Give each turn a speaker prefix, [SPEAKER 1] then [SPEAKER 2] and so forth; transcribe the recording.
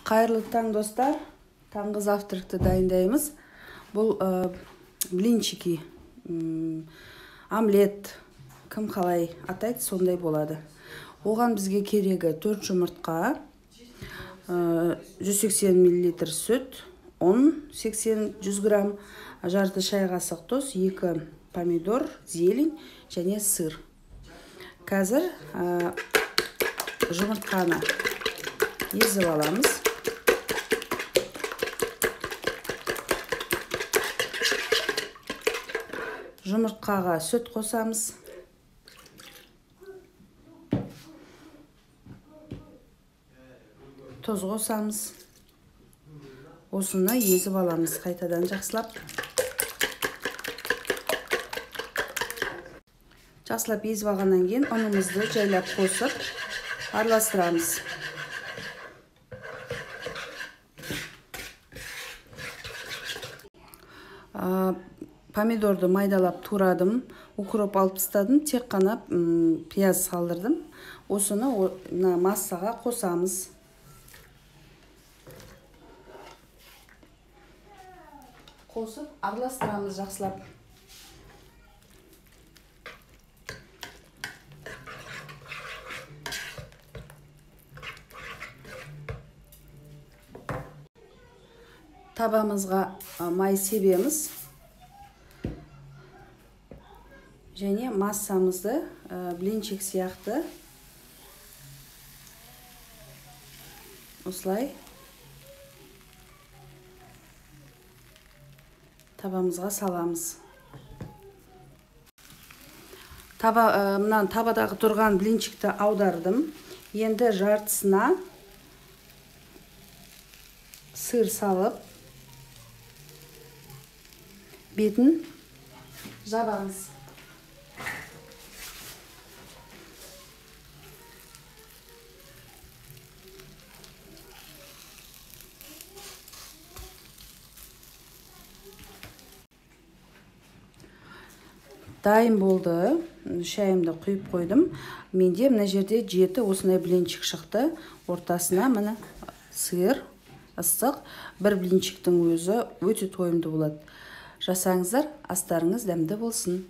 [SPEAKER 1] Қайырлы таң достар. Таңғы завтракты дайындаймыз. Бұл блинчики, омлет, кім қалай атайды, сондай болады. Оған бізге керегі 4 жұмыртқа, 180 мл сүт, ұн 80-100 грамм, жарты шай қасық тұз, 2 помидор, зелень және сыр. Қазір жұмыртқаны езіп аламыз. Жұмыртқаға сүт қосамыз. Тұз қосамыз. Осыны езіп аламыз қайтадан жақсылап. Жақсылап езіп алғаннан кейін ұнымызды жайлап қосып араластырамыз. Помидорды майдалап турадым, укроп алып тастадым, тек қана пияз салдырдым. Осыны массаға қосамыз. Қосып араластырамыз жақсылап. Табамызға май себеміз. Және массамызды блинчик сияқты осылай табамызға саламыз. Табадағы тұрған блинчикті аудардым. Енді жартысына сыр салып, бетін жабамыз. Дайын болды. Шайымды құйып қойдым. Менде мына жерде 7 осындай блинчик шықты. Ортасына міне сыр, ыстық. Бір блинчиктің өзі өте тойымды болады. Жасаңыздар, астарыңыз дәмді болсын.